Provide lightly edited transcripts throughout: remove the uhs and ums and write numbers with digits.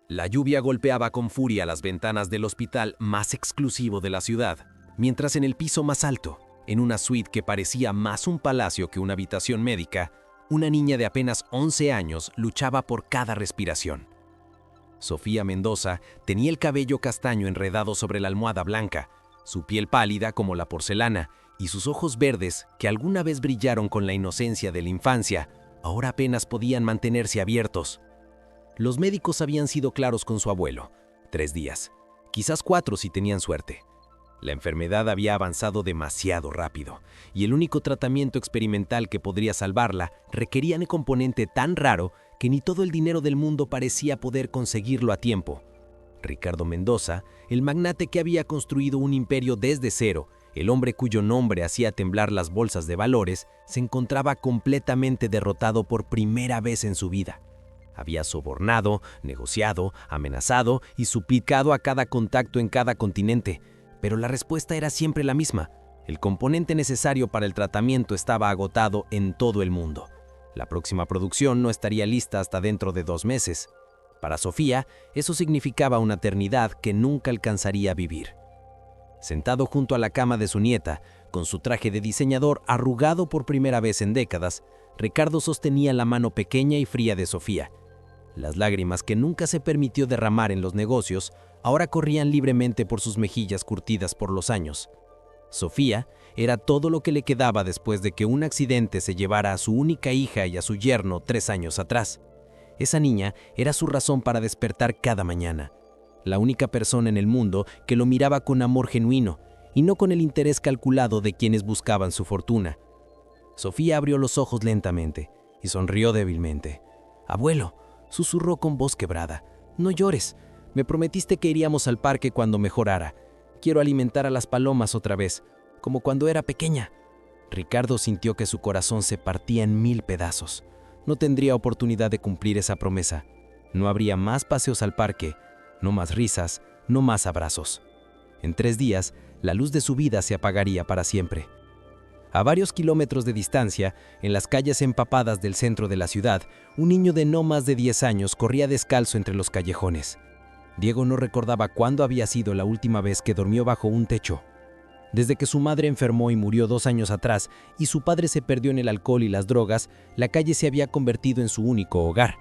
La lluvia golpeaba con furia las ventanas del hospital más exclusivo de la ciudad, mientras en el piso más alto, en una suite que parecía más un palacio que una habitación médica, una niña de apenas 11 años luchaba por cada respiración. Sofía Mendoza tenía el cabello castaño enredado sobre la almohada blanca, su piel pálida como la porcelana y sus ojos verdes, que alguna vez brillaron con la inocencia de la infancia, ahora apenas podían mantenerse abiertos. Los médicos habían sido claros con su abuelo: 3 días, quizás 4 si tenían suerte. La enfermedad había avanzado demasiado rápido, y el único tratamiento experimental que podría salvarla requería un componente tan raro que ni todo el dinero del mundo parecía poder conseguirlo a tiempo. Ricardo Mendoza, el magnate que había construido un imperio desde cero, el hombre cuyo nombre hacía temblar las bolsas de valores, se encontraba completamente derrotado por primera vez en su vida. Había sobornado, negociado, amenazado y suplicado a cada contacto en cada continente, pero la respuesta era siempre la misma: el componente necesario para el tratamiento estaba agotado en todo el mundo. La próxima producción no estaría lista hasta dentro de 2 meses. Para Sofía, eso significaba una eternidad que nunca alcanzaría a vivir. Sentado junto a la cama de su nieta, con su traje de diseñador arrugado por primera vez en décadas, Ricardo sostenía la mano pequeña y fría de Sofía. Las lágrimas que nunca se permitió derramar en los negocios ahora corrían libremente por sus mejillas curtidas por los años. Sofía era todo lo que le quedaba después de que un accidente se llevara a su única hija y a su yerno 3 años atrás. Esa niña era su razón para despertar cada mañana, la única persona en el mundo que lo miraba con amor genuino y no con el interés calculado de quienes buscaban su fortuna. Sofía abrió los ojos lentamente y sonrió débilmente. «Abuelo», susurró con voz quebrada, «no llores. Me prometiste que iríamos al parque cuando mejorara. Quiero alimentar a las palomas otra vez, como cuando era pequeña». Ricardo sintió que su corazón se partía en 1000 pedazos. No tendría oportunidad de cumplir esa promesa. No habría más paseos al parque, no más risas, no más abrazos. En 3 días, la luz de su vida se apagaría para siempre. A varios kilómetros de distancia, en las calles empapadas del centro de la ciudad, un niño de no más de 10 años corría descalzo entre los callejones. Diego no recordaba cuándo había sido la última vez que durmió bajo un techo. Desde que su madre enfermó y murió 2 años atrás y su padre se perdió en el alcohol y las drogas, la calle se había convertido en su único hogar.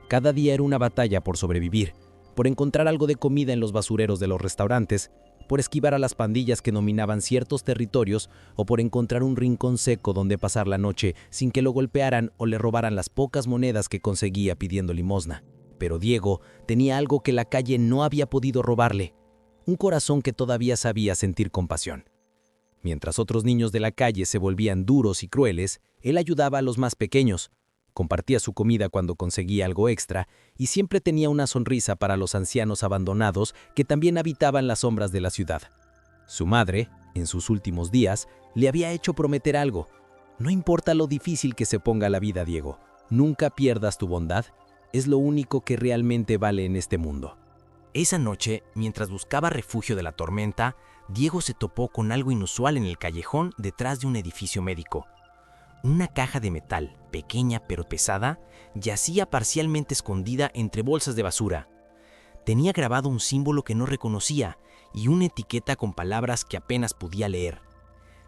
Cada día era una batalla por sobrevivir, por encontrar algo de comida en los basureros de los restaurantes, por esquivar a las pandillas que dominaban ciertos territorios o por encontrar un rincón seco donde pasar la noche sin que lo golpearan o le robaran las pocas monedas que conseguía pidiendo limosna. Pero Diego tenía algo que la calle no había podido robarle: un corazón que todavía sabía sentir compasión. Mientras otros niños de la calle se volvían duros y crueles, él ayudaba a los más pequeños, compartía su comida cuando conseguía algo extra y siempre tenía una sonrisa para los ancianos abandonados que también habitaban las sombras de la ciudad. Su madre, en sus últimos días, le había hecho prometer algo: no importa lo difícil que se ponga la vida, Diego, nunca pierdas tu bondad, es lo único que realmente vale en este mundo. Esa noche, mientras buscaba refugio de la tormenta, Diego se topó con algo inusual en el callejón detrás de un edificio médico. Una caja de metal, pequeña pero pesada, yacía parcialmente escondida entre bolsas de basura. Tenía grabado un símbolo que no reconocía y una etiqueta con palabras que apenas podía leer.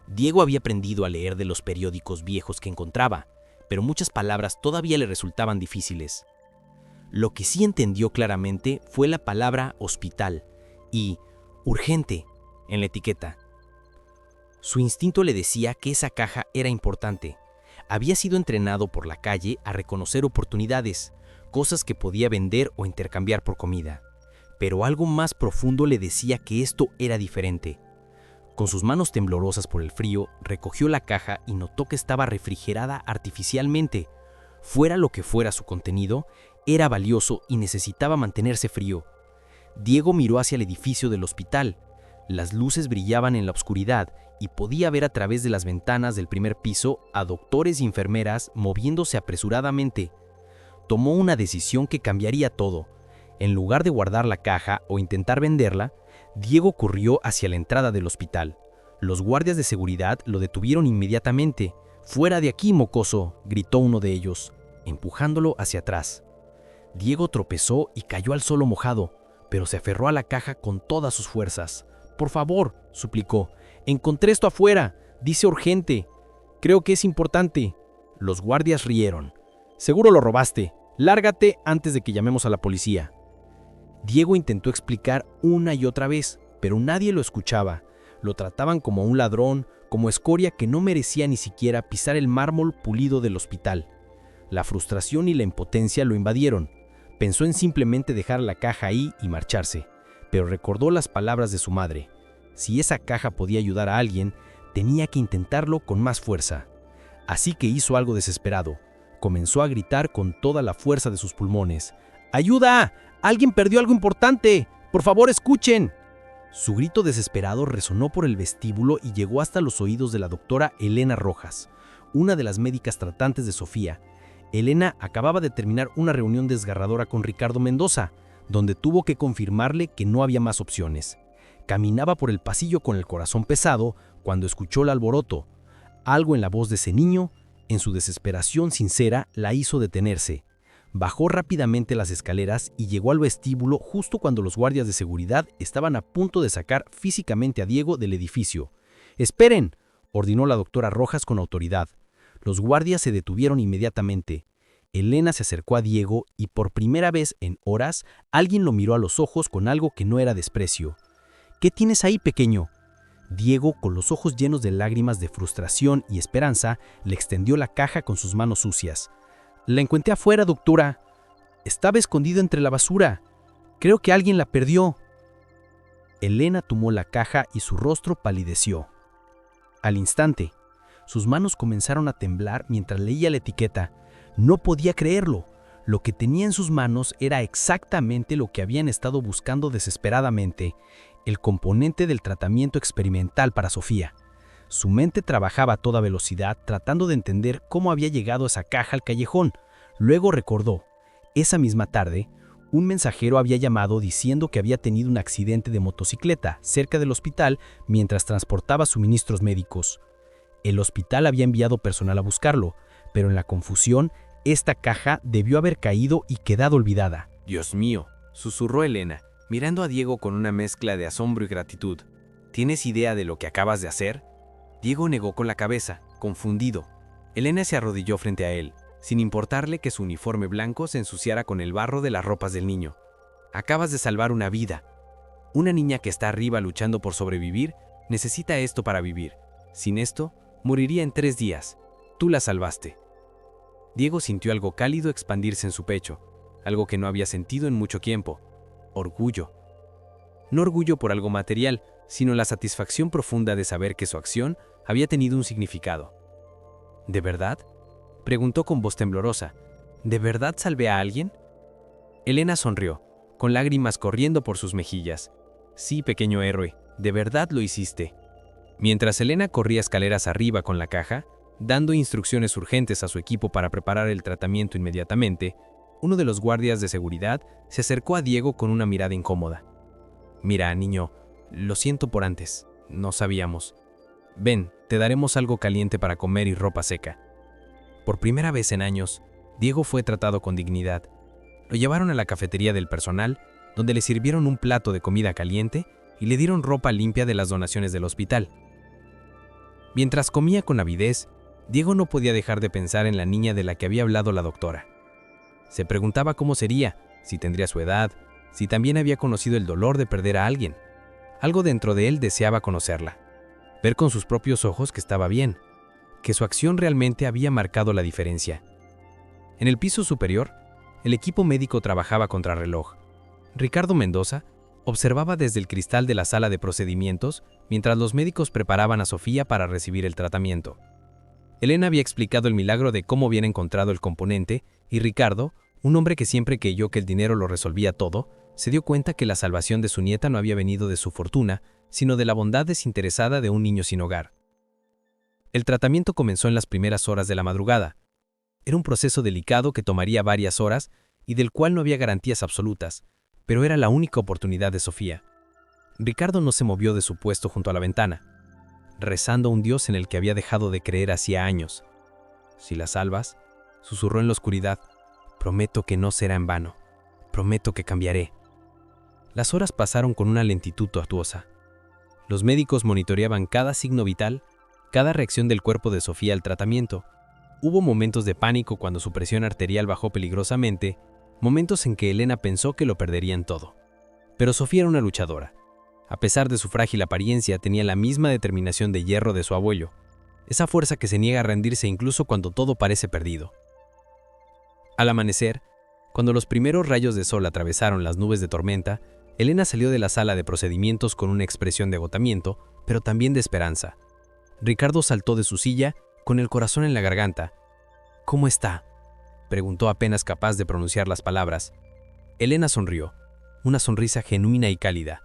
Diego había aprendido a leer de los periódicos viejos que encontraba, pero muchas palabras todavía le resultaban difíciles. Lo que sí entendió claramente fue la palabra hospital y urgente en la etiqueta. Su instinto le decía que esa caja era importante. Había sido entrenado por la calle a reconocer oportunidades, cosas que podía vender o intercambiar por comida. Pero algo más profundo le decía que esto era diferente. Con sus manos temblorosas por el frío, recogió la caja y notó que estaba refrigerada artificialmente. Fuera lo que fuera su contenido, era valioso y necesitaba mantenerse frío. Diego miró hacia el edificio del hospital. Las luces brillaban en la oscuridad y podía ver a través de las ventanas del primer piso a doctores y enfermeras moviéndose apresuradamente. Tomó una decisión que cambiaría todo. En lugar de guardar la caja o intentar venderla, Diego corrió hacia la entrada del hospital. Los guardias de seguridad lo detuvieron inmediatamente. «¡Fuera de aquí, mocoso!», gritó uno de ellos, empujándolo hacia atrás. Diego tropezó y cayó al suelo mojado, pero se aferró a la caja con todas sus fuerzas. «Por favor», suplicó, «encontré esto afuera. Dice urgente. Creo que es importante». Los guardias rieron. «Seguro lo robaste. Lárgate antes de que llamemos a la policía». Diego intentó explicar una y otra vez, pero nadie lo escuchaba. Lo trataban como un ladrón, como escoria que no merecía ni siquiera pisar el mármol pulido del hospital. La frustración y la impotencia lo invadieron. Pensó en simplemente dejar la caja ahí y marcharse, pero recordó las palabras de su madre. Si esa caja podía ayudar a alguien, tenía que intentarlo con más fuerza. Así que hizo algo desesperado. Comenzó a gritar con toda la fuerza de sus pulmones. «¡Ayuda! ¡Alguien perdió algo importante! ¡Por favor, escuchen!». Su grito desesperado resonó por el vestíbulo y llegó hasta los oídos de la doctora Elena Rojas, una de las médicas tratantes de Sofía. Elena acababa de terminar una reunión desgarradora con Ricardo Mendoza, donde tuvo que confirmarle que no había más opciones. Caminaba por el pasillo con el corazón pesado cuando escuchó el alboroto. Algo en la voz de ese niño, en su desesperación sincera, la hizo detenerse. Bajó rápidamente las escaleras y llegó al vestíbulo justo cuando los guardias de seguridad estaban a punto de sacar físicamente a Diego del edificio. «¡Esperen!», ordenó la doctora Rojas con autoridad. Los guardias se detuvieron inmediatamente. Elena se acercó a Diego y por primera vez en horas alguien lo miró a los ojos con algo que no era desprecio. «¿Qué tienes ahí, pequeño?». Diego, con los ojos llenos de lágrimas de frustración y esperanza, le extendió la caja con sus manos sucias. «La encontré afuera, doctora. Estaba escondido entre la basura. Creo que alguien la perdió». Elena tomó la caja y su rostro palideció. Al instante, sus manos comenzaron a temblar mientras leía la etiqueta. No podía creerlo. Lo que tenía en sus manos era exactamente lo que habían estado buscando desesperadamente: el componente del tratamiento experimental para Sofía. Su mente trabajaba a toda velocidad tratando de entender cómo había llegado esa caja al callejón. Luego recordó. Esa misma tarde, un mensajero había llamado diciendo que había tenido un accidente de motocicleta cerca del hospital mientras transportaba suministros médicos. El hospital había enviado personal a buscarlo, pero en la confusión, esta caja debió haber caído y quedado olvidada. «Dios mío», susurró Elena, mirando a Diego con una mezcla de asombro y gratitud. «¿Tienes idea de lo que acabas de hacer?». Diego negó con la cabeza, confundido. Elena se arrodilló frente a él, sin importarle que su uniforme blanco se ensuciara con el barro de las ropas del niño. «Acabas de salvar una vida. Una niña que está arriba luchando por sobrevivir necesita esto para vivir. Sin esto, moriría en 3 días. Tú la salvaste». Diego sintió algo cálido expandirse en su pecho, algo que no había sentido en mucho tiempo: orgullo. No orgullo por algo material, sino la satisfacción profunda de saber que su acción había tenido un significado. «¿De verdad?», preguntó con voz temblorosa. «¿De verdad salvé a alguien?». Elena sonrió, con lágrimas corriendo por sus mejillas. «Sí, pequeño héroe, de verdad lo hiciste». Mientras Elena corría escaleras arriba con la caja, dando instrucciones urgentes a su equipo para preparar el tratamiento inmediatamente, uno de los guardias de seguridad se acercó a Diego con una mirada incómoda. «Mira, niño, lo siento por antes, no sabíamos. Ven, te daremos algo caliente para comer y ropa seca». Por primera vez en años, Diego fue tratado con dignidad. Lo llevaron a la cafetería del personal, donde le sirvieron un plato de comida caliente y le dieron ropa limpia de las donaciones del hospital. Mientras comía con avidez, Diego no podía dejar de pensar en la niña de la que había hablado la doctora. Se preguntaba cómo sería, si tendría su edad, si también había conocido el dolor de perder a alguien. Algo dentro de él deseaba conocerla, ver con sus propios ojos que estaba bien, que su acción realmente había marcado la diferencia. En el piso superior, el equipo médico trabajaba contrarreloj. Ricardo Mendoza observaba desde el cristal de la sala de procedimientos mientras los médicos preparaban a Sofía para recibir el tratamiento. Elena había explicado el milagro de cómo habían encontrado el componente y Ricardo, un hombre que siempre creyó que el dinero lo resolvía todo, se dio cuenta que la salvación de su nieta no había venido de su fortuna, sino de la bondad desinteresada de un niño sin hogar. El tratamiento comenzó en las primeras horas de la madrugada. Era un proceso delicado que tomaría varias horas y del cual no había garantías absolutas, pero era la única oportunidad de Sofía. Ricardo no se movió de su puesto junto a la ventana, rezando a un Dios en el que había dejado de creer hacía años. «Si la salvas», susurró en la oscuridad, «prometo que no será en vano». Prometo que cambiaré. Las horas pasaron con una lentitud tortuosa. Los médicos monitoreaban cada signo vital, cada reacción del cuerpo de Sofía al tratamiento. Hubo momentos de pánico cuando su presión arterial bajó peligrosamente, momentos en que Elena pensó que lo perderían todo. Pero Sofía era una luchadora. A pesar de su frágil apariencia, tenía la misma determinación de hierro de su abuelo, esa fuerza que se niega a rendirse incluso cuando todo parece perdido. Al amanecer, cuando los primeros rayos de sol atravesaron las nubes de tormenta, Elena salió de la sala de procedimientos con una expresión de agotamiento, pero también de esperanza. Ricardo saltó de su silla, con el corazón en la garganta. «¿Cómo está?», preguntó apenas capaz de pronunciar las palabras. Elena sonrió, una sonrisa genuina y cálida.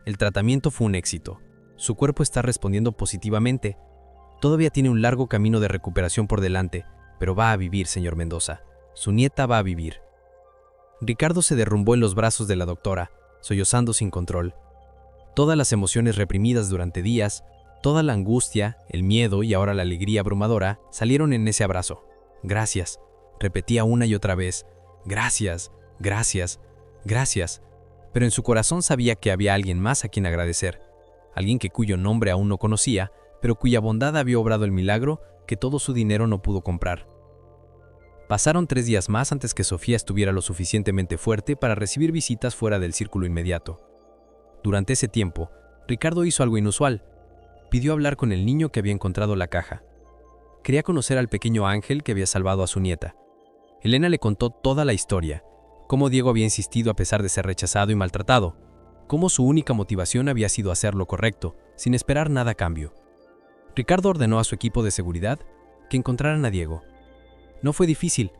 El tratamiento fue un éxito. Su cuerpo está respondiendo positivamente. Todavía tiene un largo camino de recuperación por delante, pero va a vivir, señor Mendoza. Su nieta va a vivir. Ricardo se derrumbó en los brazos de la doctora, sollozando sin control. Todas las emociones reprimidas durante días, toda la angustia, el miedo y ahora la alegría abrumadora salieron en ese abrazo. «Gracias», repetía una y otra vez. «Gracias, gracias, gracias». Pero en su corazón sabía que había alguien más a quien agradecer. Alguien cuyo nombre aún no conocía, pero cuya bondad había obrado el milagro que todo su dinero no pudo comprar. Pasaron 3 días más antes que Sofía estuviera lo suficientemente fuerte para recibir visitas fuera del círculo inmediato. Durante ese tiempo, Ricardo hizo algo inusual. Pidió hablar con el niño que había encontrado la caja. Quería conocer al pequeño ángel que había salvado a su nieta. Elena le contó toda la historia, cómo Diego había insistido a pesar de ser rechazado y maltratado, cómo su única motivación había sido hacer lo correcto, sin esperar nada a cambio. Ricardo ordenó a su equipo de seguridad que encontraran a Diego. No fue difícil.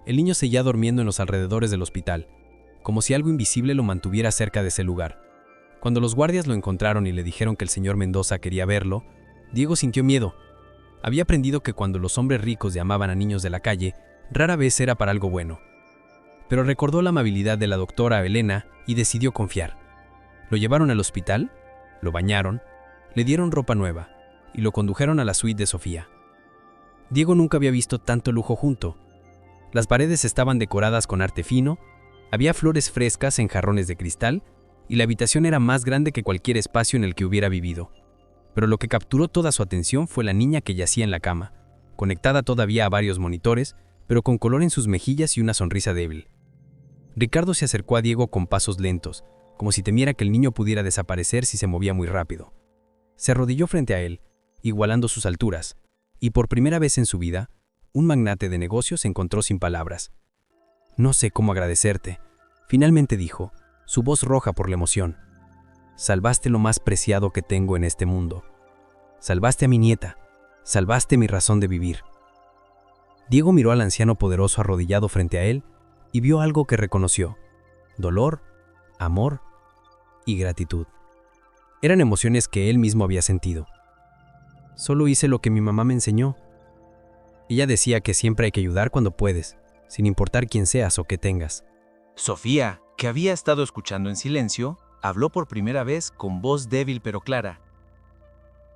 El niño seguía durmiendo en los alrededores del hospital, como si algo invisible lo mantuviera cerca de ese lugar. Cuando los guardias lo encontraron y le dijeron que el señor Mendoza quería verlo, Diego sintió miedo. Había aprendido que cuando los hombres ricos llamaban a niños de la calle, rara vez era para algo bueno. Pero recordó la amabilidad de la doctora Elena y decidió confiar. Lo llevaron al hospital, lo bañaron, le dieron ropa nueva y lo condujeron a la suite de Sofía. Diego nunca había visto tanto lujo junto. Las paredes estaban decoradas con arte fino, había flores frescas en jarrones de cristal y la habitación era más grande que cualquier espacio en el que hubiera vivido. Pero lo que capturó toda su atención fue la niña que yacía en la cama, conectada todavía a varios monitores, pero con color en sus mejillas y una sonrisa débil. Ricardo se acercó a Diego con pasos lentos, como si temiera que el niño pudiera desaparecer si se movía muy rápido. Se arrodilló frente a él, igualando sus alturas, y por primera vez en su vida, un magnate de negocios se encontró sin palabras. «No sé cómo agradecerte», finalmente dijo, su voz roja por la emoción. «Salvaste lo más preciado que tengo en este mundo. Salvaste a mi nieta, salvaste mi razón de vivir». Diego miró al anciano poderoso arrodillado frente a él y vio algo que reconoció: dolor, amor y gratitud. Eran emociones que él mismo había sentido. «Solo hice lo que mi mamá me enseñó. Ella decía que siempre hay que ayudar cuando puedes, sin importar quién seas o qué tengas». Sofía, que había estado escuchando en silencio, habló por primera vez con voz débil pero clara.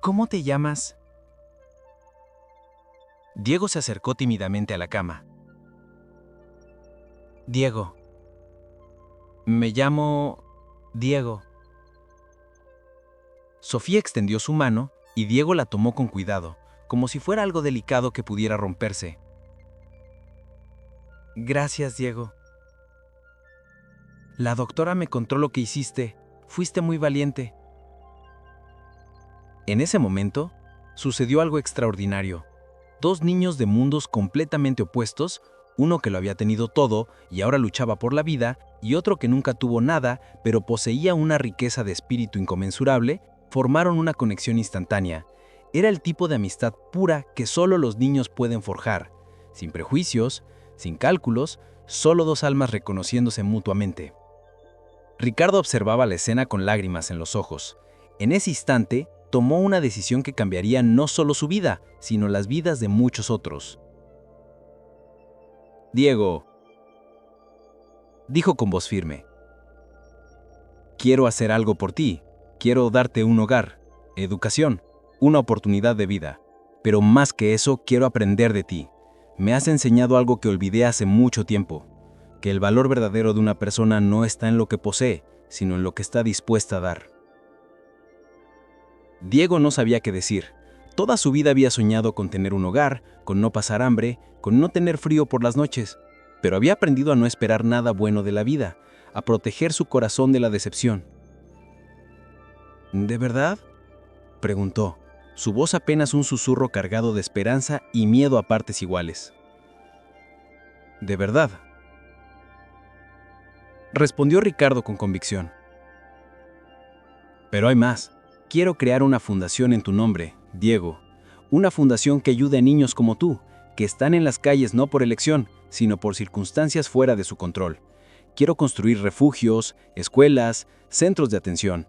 «¿Cómo te llamas?». Diego se acercó tímidamente a la cama. «Diego. Me llamo Diego». Sofía extendió su mano y Diego la tomó con cuidado, como si fuera algo delicado que pudiera romperse. «Gracias, Diego. La doctora me contó lo que hiciste. Fuiste muy valiente». En ese momento, sucedió algo extraordinario. 2 niños de mundos completamente opuestos, uno que lo había tenido todo y ahora luchaba por la vida, y otro que nunca tuvo nada, pero poseía una riqueza de espíritu inconmensurable, formaron una conexión instantánea. Era el tipo de amistad pura que solo los niños pueden forjar, sin prejuicios, sin cálculos, solo 2 almas reconociéndose mutuamente. Ricardo observaba la escena con lágrimas en los ojos. En ese instante, tomó una decisión que cambiaría no solo su vida, sino las vidas de muchos otros. «Diego», dijo con voz firme, «quiero hacer algo por ti. Quiero darte un hogar, educación, una oportunidad de vida. Pero más que eso, quiero aprender de ti. Me has enseñado algo que olvidé hace mucho tiempo. que el valor verdadero de una persona no está en lo que posee, sino en lo que está dispuesta a dar. Diego no sabía qué decir. Toda su vida había soñado con tener un hogar, con no pasar hambre, con no tener frío por las noches, pero había aprendido a no esperar nada bueno de la vida, a proteger su corazón de la decepción. ¿De verdad?, preguntó, su voz apenas un susurro cargado de esperanza y miedo a partes iguales. «De verdad», respondió Ricardo con convicción. «Pero hay más. Quiero crear una fundación en tu nombre, Diego. Una fundación que ayude a niños como tú, que están en las calles no por elección, sino por circunstancias fuera de su control. Quiero construir refugios, escuelas, centros de atención.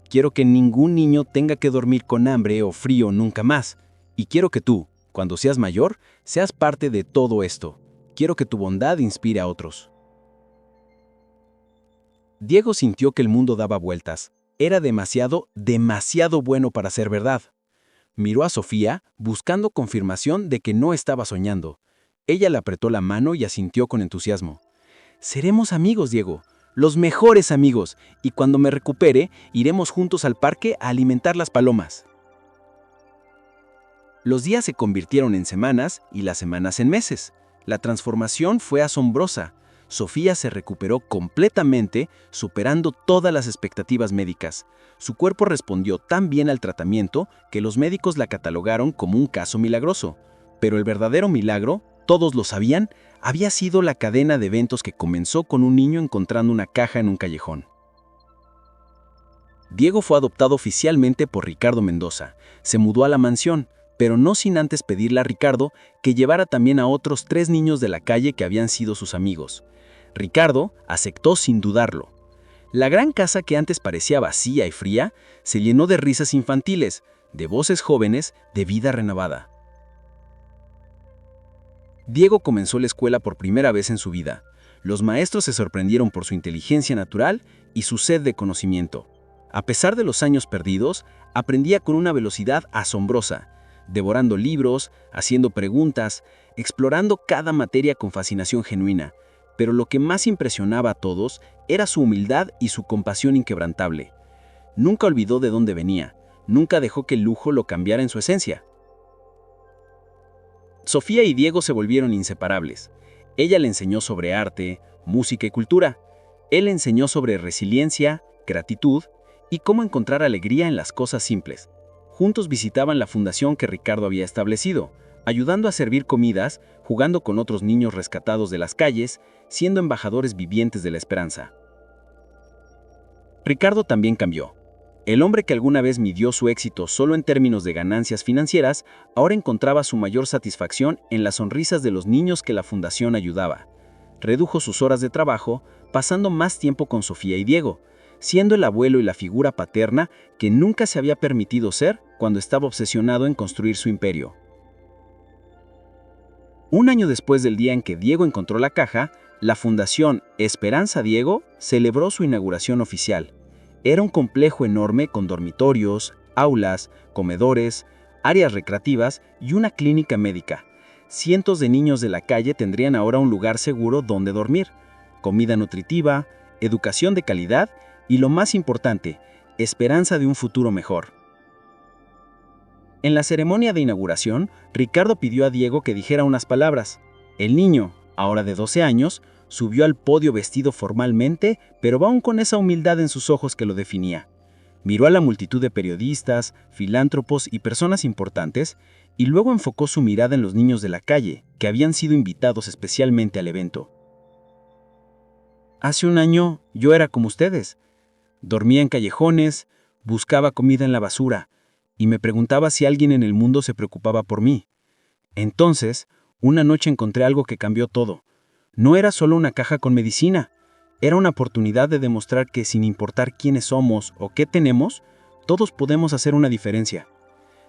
Quiero que ningún niño tenga que dormir con hambre o frío nunca más. Y quiero que tú, cuando seas mayor, seas parte de todo esto. Quiero que tu bondad inspire a otros». Diego sintió que el mundo daba vueltas. Era demasiado bueno para ser verdad. Miró a Sofía, buscando confirmación de que no estaba soñando. Ella le apretó la mano y asintió con entusiasmo. «Seremos amigos, Diego, los mejores amigos, y cuando me recupere, iremos juntos al parque a alimentar las palomas». Los días se convirtieron en semanas y las semanas en meses. La transformación fue asombrosa. Sofía se recuperó completamente, superando todas las expectativas médicas. Su cuerpo respondió tan bien al tratamiento que los médicos la catalogaron como un caso milagroso. Pero el verdadero milagro, todos lo sabían, había sido la cadena de eventos que comenzó con un niño encontrando una caja en un callejón. Diego fue adoptado oficialmente por Ricardo Mendoza. Se mudó a la mansión, pero no sin antes pedirle a Ricardo que llevara también a otros 3 niños de la calle que habían sido sus amigos. Ricardo aceptó sin dudarlo. La gran casa que antes parecía vacía y fría se llenó de risas infantiles, de voces jóvenes, de vida renovada. Diego comenzó la escuela por primera vez en su vida. Los maestros se sorprendieron por su inteligencia natural y su sed de conocimiento. A pesar de los años perdidos, aprendía con una velocidad asombrosa, devorando libros, haciendo preguntas, explorando cada materia con fascinación genuina. Pero lo que más impresionaba a todos era su humildad y su compasión inquebrantable. Nunca olvidó de dónde venía, nunca dejó que el lujo lo cambiara en su esencia. Sofía y Diego se volvieron inseparables. Ella le enseñó sobre arte, música y cultura. Él le enseñó sobre resiliencia, gratitud y cómo encontrar alegría en las cosas simples. Juntos visitaban la fundación que Ricardo había establecido, ayudando a servir comidas, jugando con otros niños rescatados de las calles, siendo embajadores vivientes de la esperanza. Ricardo también cambió. El hombre que alguna vez midió su éxito solo en términos de ganancias financieras, ahora encontraba su mayor satisfacción en las sonrisas de los niños que la fundación ayudaba. Redujo sus horas de trabajo, pasando más tiempo con Sofía y Diego, siendo el abuelo y la figura paterna que nunca se había permitido ser cuando estaba obsesionado en construir su imperio. Un año después del día en que Diego encontró la caja, la Fundación Esperanza Diego celebró su inauguración oficial. Era un complejo enorme con dormitorios, aulas, comedores, áreas recreativas y una clínica médica. Cientos de niños de la calle tendrían ahora un lugar seguro donde dormir, comida nutritiva, educación de calidad y, lo más importante, esperanza de un futuro mejor. En la ceremonia de inauguración, Ricardo pidió a Diego que dijera unas palabras. El niño, ahora de 12 años, subió al podio vestido formalmente, pero aún con esa humildad en sus ojos que lo definía. Miró a la multitud de periodistas, filántropos y personas importantes, y luego enfocó su mirada en los niños de la calle, que habían sido invitados especialmente al evento. Hace un año yo era como ustedes. Dormía en callejones, buscaba comida en la basura, y me preguntaba si alguien en el mundo se preocupaba por mí. Entonces, una noche encontré algo que cambió todo. No era solo una caja con medicina, era una oportunidad de demostrar que sin importar quiénes somos o qué tenemos, todos podemos hacer una diferencia.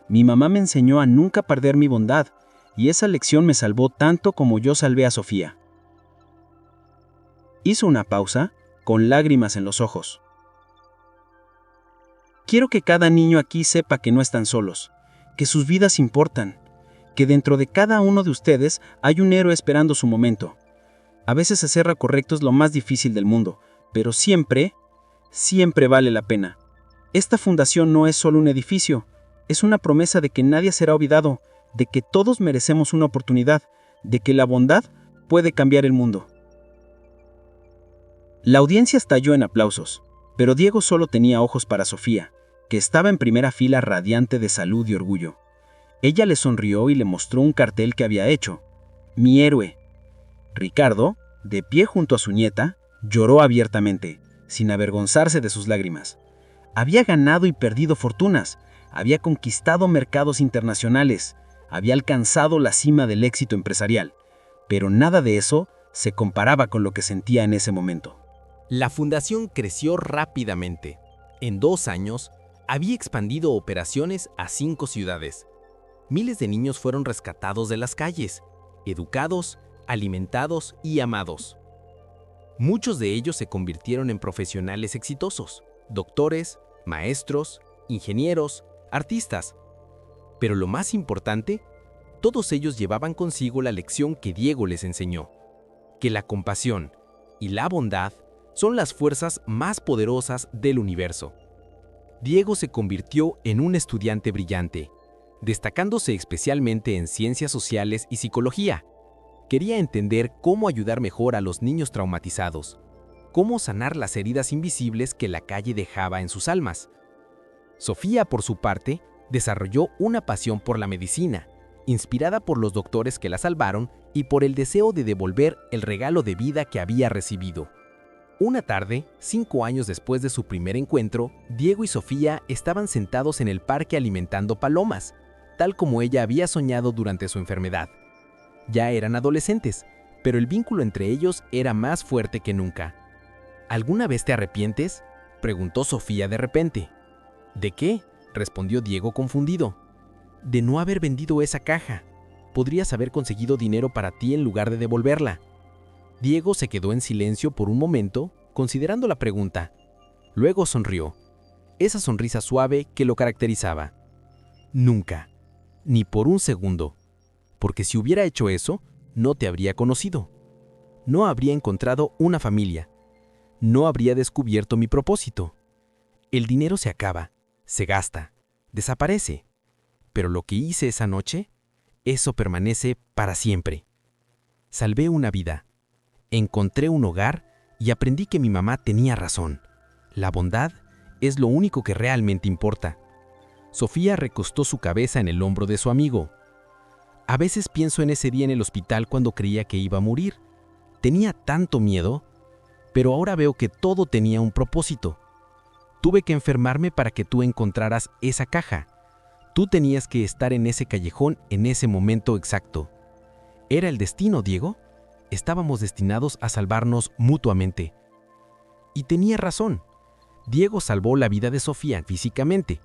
Mi mamá me enseñó a nunca perder mi bondad, y esa lección me salvó tanto como yo salvé a Sofía. Hizo una pausa, con lágrimas en los ojos. Quiero que cada niño aquí sepa que no están solos, que sus vidas importan, que dentro de cada uno de ustedes hay un héroe esperando su momento. A veces hacer lo correcto es lo más difícil del mundo, pero siempre vale la pena. Esta fundación no es solo un edificio, es una promesa de que nadie será olvidado, de que todos merecemos una oportunidad, de que la bondad puede cambiar el mundo. La audiencia estalló en aplausos, pero Diego solo tenía ojos para Sofía, que estaba en primera fila radiante de salud y orgullo. Ella le sonrió y le mostró un cartel que había hecho. Mi héroe. Ricardo, de pie junto a su nieta, lloró abiertamente, sin avergonzarse de sus lágrimas. Había ganado y perdido fortunas, había conquistado mercados internacionales, había alcanzado la cima del éxito empresarial, pero nada de eso se comparaba con lo que sentía en ese momento. La fundación creció rápidamente. En 2 años, había expandido operaciones a 5 ciudades. Miles de niños fueron rescatados de las calles, educados, alimentados y amados. Muchos de ellos se convirtieron en profesionales exitosos, doctores, maestros, ingenieros, artistas. Pero lo más importante, todos ellos llevaban consigo la lección que Diego les enseñó, que la compasión y la bondad son las fuerzas más poderosas del universo. Diego se convirtió en un estudiante brillante, destacándose especialmente en ciencias sociales y psicología. Quería entender cómo ayudar mejor a los niños traumatizados, cómo sanar las heridas invisibles que la calle dejaba en sus almas. Sofía, por su parte, desarrolló una pasión por la medicina, inspirada por los doctores que la salvaron y por el deseo de devolver el regalo de vida que había recibido. Una tarde, 5 años después de su primer encuentro, Diego y Sofía estaban sentados en el parque alimentando palomas, tal como ella había soñado durante su enfermedad. Ya eran adolescentes, pero el vínculo entre ellos era más fuerte que nunca. ¿Alguna vez te arrepientes?, preguntó Sofía de repente. ¿De qué?, respondió Diego confundido. De no haber vendido esa caja. Podrías haber conseguido dinero para ti en lugar de devolverla. Diego se quedó en silencio por un momento, considerando la pregunta. Luego sonrió, esa sonrisa suave que lo caracterizaba. Nunca, ni por un segundo, porque si hubiera hecho eso, no te habría conocido. No habría encontrado una familia. No habría descubierto mi propósito. El dinero se acaba, se gasta, desaparece. Pero lo que hice esa noche, eso permanece para siempre. Salvé una vida. Encontré un hogar y aprendí que mi mamá tenía razón. La bondad es lo único que realmente importa. Sofía recostó su cabeza en el hombro de su amigo. A veces pienso en ese día en el hospital cuando creía que iba a morir. Tenía tanto miedo, pero ahora veo que todo tenía un propósito. Tuve que enfermarme para que tú encontraras esa caja. Tú tenías que estar en ese callejón en ese momento exacto. ¿Era el destino, Diego? Estábamos destinados a salvarnos mutuamente. Y tenía razón. Diego salvó la vida de Sofía físicamente,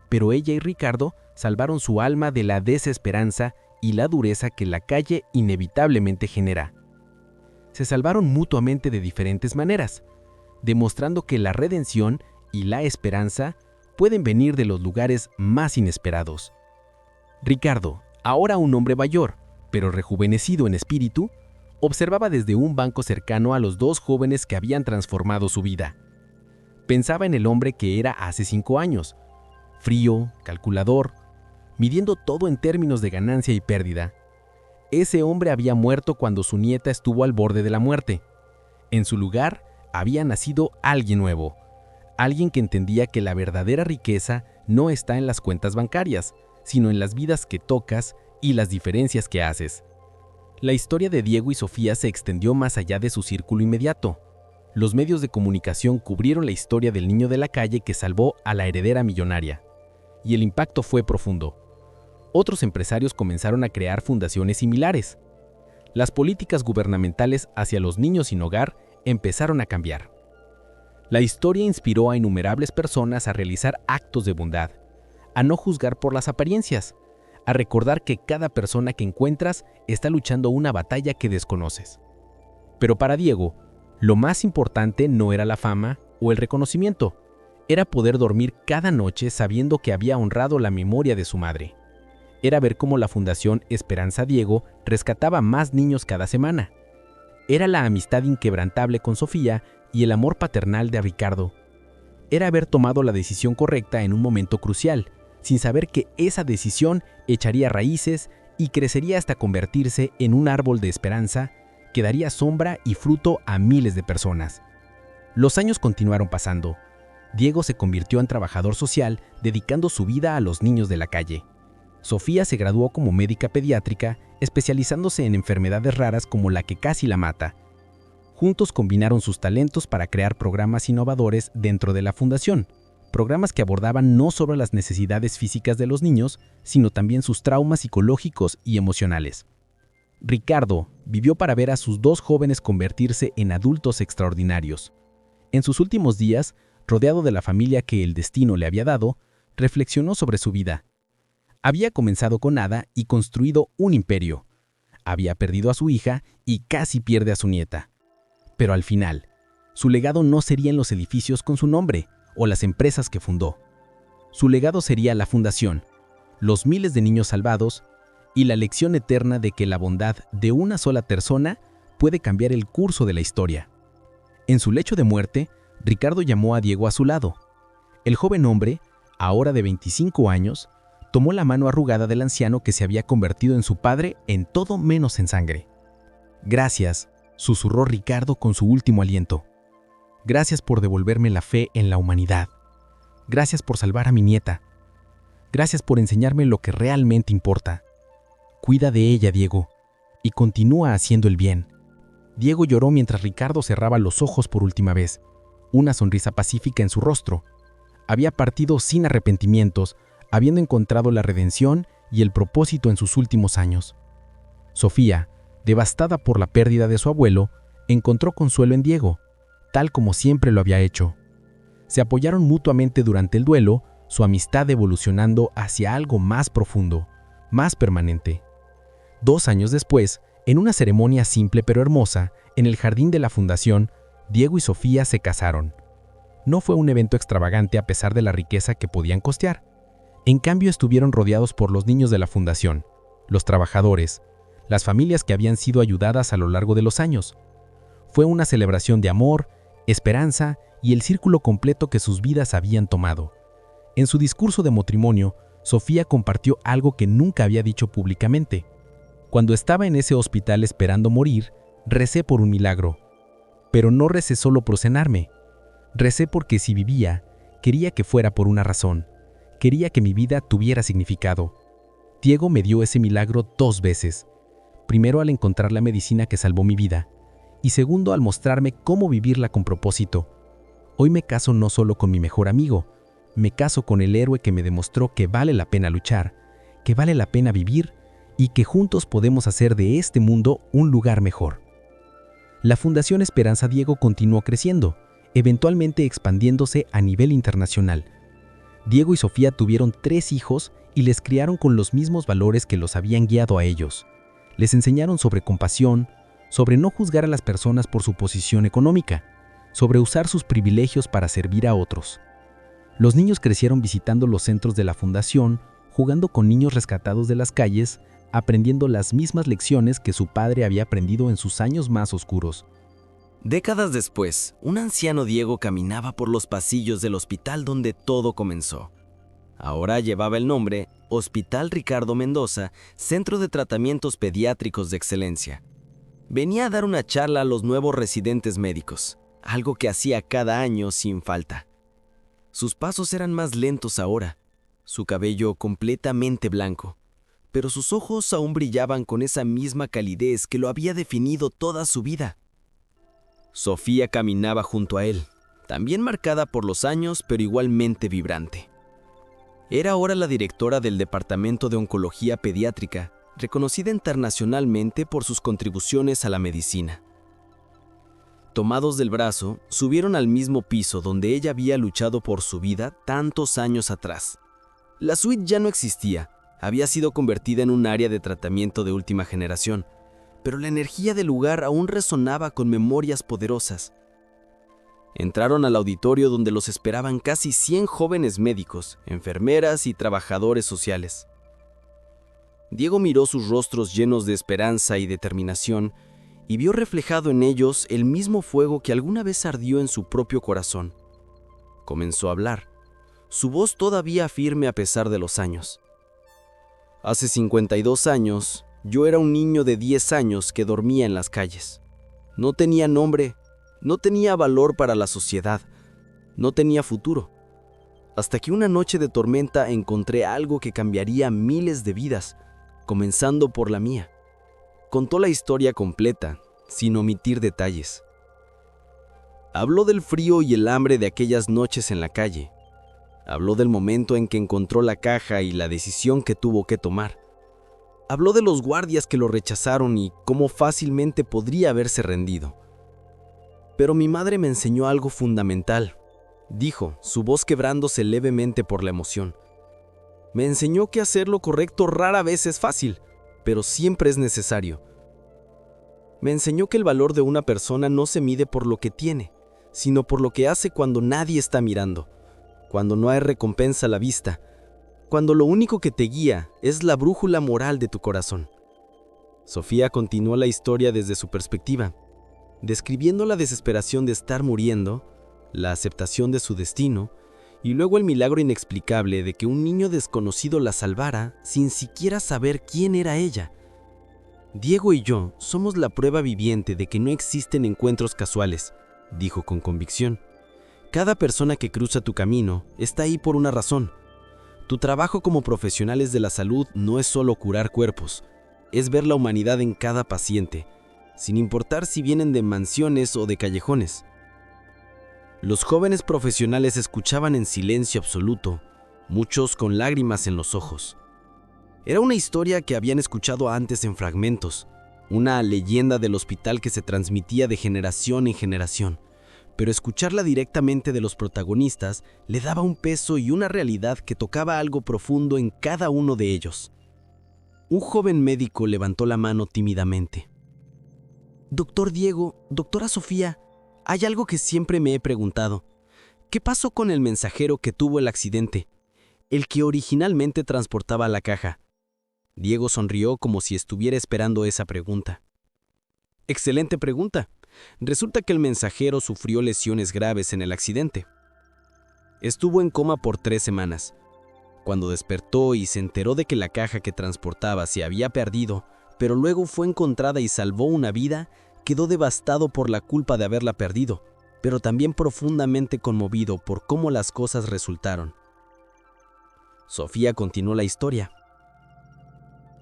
pero ella y Ricardo salvaron su alma de la desesperanza y la dureza que la calle inevitablemente genera. Se salvaron mutuamente de diferentes maneras, demostrando que la redención y la esperanza pueden venir de los lugares más inesperados. Ricardo, ahora un hombre mayor, pero rejuvenecido en espíritu, observaba desde un banco cercano a los 2 jóvenes que habían transformado su vida. Pensaba en el hombre que era hace 5 años, frío, calculador, midiendo todo en términos de ganancia y pérdida. Ese hombre había muerto cuando su nieta estuvo al borde de la muerte. En su lugar había nacido alguien nuevo, alguien que entendía que la verdadera riqueza no está en las cuentas bancarias, sino en las vidas que tocas y las diferencias que haces. La historia de Diego y Sofía se extendió más allá de su círculo inmediato. Los medios de comunicación cubrieron la historia del niño de la calle que salvó a la heredera millonaria. Y el impacto fue profundo. Otros empresarios comenzaron a crear fundaciones similares. Las políticas gubernamentales hacia los niños sin hogar empezaron a cambiar. La historia inspiró a innumerables personas a realizar actos de bondad, a no juzgar por las apariencias, a recordar que cada persona que encuentras está luchando una batalla que desconoces. Pero para Diego, lo más importante no era la fama o el reconocimiento, era poder dormir cada noche sabiendo que había honrado la memoria de su madre. Era ver cómo la Fundación Esperanza Diego rescataba más niños cada semana. Era la amistad inquebrantable con Sofía y el amor paternal de Ricardo. Era haber tomado la decisión correcta en un momento crucial, sin saber que esa decisión echaría raíces y crecería hasta convertirse en un árbol de esperanza que daría sombra y fruto a miles de personas. Los años continuaron pasando. Diego se convirtió en trabajador social, dedicando su vida a los niños de la calle. Sofía se graduó como médica pediátrica, especializándose en enfermedades raras como la que casi la mata. Juntos combinaron sus talentos para crear programas innovadores dentro de la fundación, programas que abordaban no solo las necesidades físicas de los niños, sino también sus traumas psicológicos y emocionales. Ricardo vivió para ver a sus dos jóvenes convertirse en adultos extraordinarios. En sus últimos días, rodeado de la familia que el destino le había dado, reflexionó sobre su vida. Había comenzado con nada y construido un imperio. Había perdido a su hija y casi pierde a su nieta. Pero al final, su legado no sería en los edificios con su nombre o las empresas que fundó. Su legado sería la fundación, los miles de niños salvados y la lección eterna de que la bondad de una sola persona puede cambiar el curso de la historia. En su lecho de muerte, Ricardo llamó a Diego a su lado. El joven hombre, ahora de 25 años, tomó la mano arrugada del anciano que se había convertido en su padre en todo menos en sangre. «Gracias», susurró Ricardo con su último aliento. «Gracias por devolverme la fe en la humanidad. Gracias por salvar a mi nieta. Gracias por enseñarme lo que realmente importa. Cuida de ella, Diego, y continúa haciendo el bien». Diego lloró mientras Ricardo cerraba los ojos por última vez, una sonrisa pacífica en su rostro. Había partido sin arrepentimientos, habiendo encontrado la redención y el propósito en sus últimos años. Sofía, devastada por la pérdida de su abuelo, encontró consuelo en Diego, tal como siempre lo había hecho. Se apoyaron mutuamente durante el duelo, su amistad evolucionando hacia algo más profundo, más permanente. 2 años después, en una ceremonia simple pero hermosa, en el jardín de la fundación, Diego y Sofía se casaron. No fue un evento extravagante a pesar de la riqueza que podían costear. En cambio, estuvieron rodeados por los niños de la fundación, los trabajadores, las familias que habían sido ayudadas a lo largo de los años. Fue una celebración de amor, esperanza y el círculo completo que sus vidas habían tomado. En su discurso de matrimonio, Sofía compartió algo que nunca había dicho públicamente. Cuando estaba en ese hospital esperando morir, recé por un milagro. Pero no recé solo por sanarme. Recé porque si vivía, quería que fuera por una razón. Quería que mi vida tuviera significado. Diego me dio ese milagro 2 veces. Primero al encontrar la medicina que salvó mi vida, y segundo al mostrarme cómo vivirla con propósito. Hoy me caso no solo con mi mejor amigo, me caso con el héroe que me demostró que vale la pena luchar, que vale la pena vivir y que juntos podemos hacer de este mundo un lugar mejor. La Fundación Esperanza Diego continuó creciendo, eventualmente expandiéndose a nivel internacional. Diego y Sofía tuvieron 3 hijos y les criaron con los mismos valores que los habían guiado a ellos. Les enseñaron sobre compasión, sobre no juzgar a las personas por su posición económica, sobre usar sus privilegios para servir a otros. Los niños crecieron visitando los centros de la fundación, jugando con niños rescatados de las calles, aprendiendo las mismas lecciones que su padre había aprendido en sus años más oscuros. Décadas después, un anciano Diego caminaba por los pasillos del hospital donde todo comenzó. Ahora llevaba el nombre Hospital Ricardo Mendoza, Centro de Tratamientos Pediátricos de Excelencia. Venía a dar una charla a los nuevos residentes médicos, algo que hacía cada año sin falta. Sus pasos eran más lentos ahora, su cabello completamente blanco, pero sus ojos aún brillaban con esa misma calidez que lo había definido toda su vida. Sofía caminaba junto a él, también marcada por los años, pero igualmente vibrante. Era ahora la directora del Departamento de Oncología Pediátrica, reconocida internacionalmente por sus contribuciones a la medicina. Tomados del brazo, subieron al mismo piso donde ella había luchado por su vida tantos años atrás. La suite ya no existía, había sido convertida en un área de tratamiento de última generación, pero la energía del lugar aún resonaba con memorias poderosas. Entraron al auditorio donde los esperaban casi 100 jóvenes médicos, enfermeras y trabajadores sociales. Diego miró sus rostros llenos de esperanza y determinación y vio reflejado en ellos el mismo fuego que alguna vez ardió en su propio corazón. Comenzó a hablar, su voz todavía firme a pesar de los años. Hace 52 años, yo era un niño de 10 años que dormía en las calles. No tenía nombre, no tenía valor para la sociedad, no tenía futuro. Hasta que una noche de tormenta encontré algo que cambiaría miles de vidas, comenzando por la mía. Contó la historia completa, sin omitir detalles. Habló del frío y el hambre de aquellas noches en la calle. Habló del momento en que encontró la caja y la decisión que tuvo que tomar. Habló de los guardias que lo rechazaron y cómo fácilmente podría haberse rendido. Pero mi madre me enseñó algo fundamental, dijo, su voz quebrándose levemente por la emoción. Me enseñó que hacer lo correcto rara vez es fácil, pero siempre es necesario. Me enseñó que el valor de una persona no se mide por lo que tiene, sino por lo que hace cuando nadie está mirando, cuando no hay recompensa a la vista, cuando lo único que te guía es la brújula moral de tu corazón. Sofía continuó la historia desde su perspectiva, describiendo la desesperación de estar muriendo, la aceptación de su destino y luego el milagro inexplicable de que un niño desconocido la salvara sin siquiera saber quién era ella. Diego y yo somos la prueba viviente de que no existen encuentros casuales, dijo con convicción. Cada persona que cruza tu camino está ahí por una razón. Tu trabajo como profesionales de la salud no es solo curar cuerpos, es ver la humanidad en cada paciente, sin importar si vienen de mansiones o de callejones. Los jóvenes profesionales escuchaban en silencio absoluto, muchos con lágrimas en los ojos. Era una historia que habían escuchado antes en fragmentos, una leyenda del hospital que se transmitía de generación en generación, pero escucharla directamente de los protagonistas le daba un peso y una realidad que tocaba algo profundo en cada uno de ellos. Un joven médico levantó la mano tímidamente. Doctor Diego, doctora Sofía, hay algo que siempre me he preguntado. ¿Qué pasó con el mensajero que tuvo el accidente? El que originalmente transportaba la caja. Diego sonrió como si estuviera esperando esa pregunta. Excelente pregunta. Resulta que el mensajero sufrió lesiones graves en el accidente. Estuvo en coma por 3 semanas. Cuando despertó y se enteró de que la caja que transportaba se había perdido, pero luego fue encontrada y salvó una vida, quedó devastado por la culpa de haberla perdido, pero también profundamente conmovido por cómo las cosas resultaron. Sofía continuó la historia.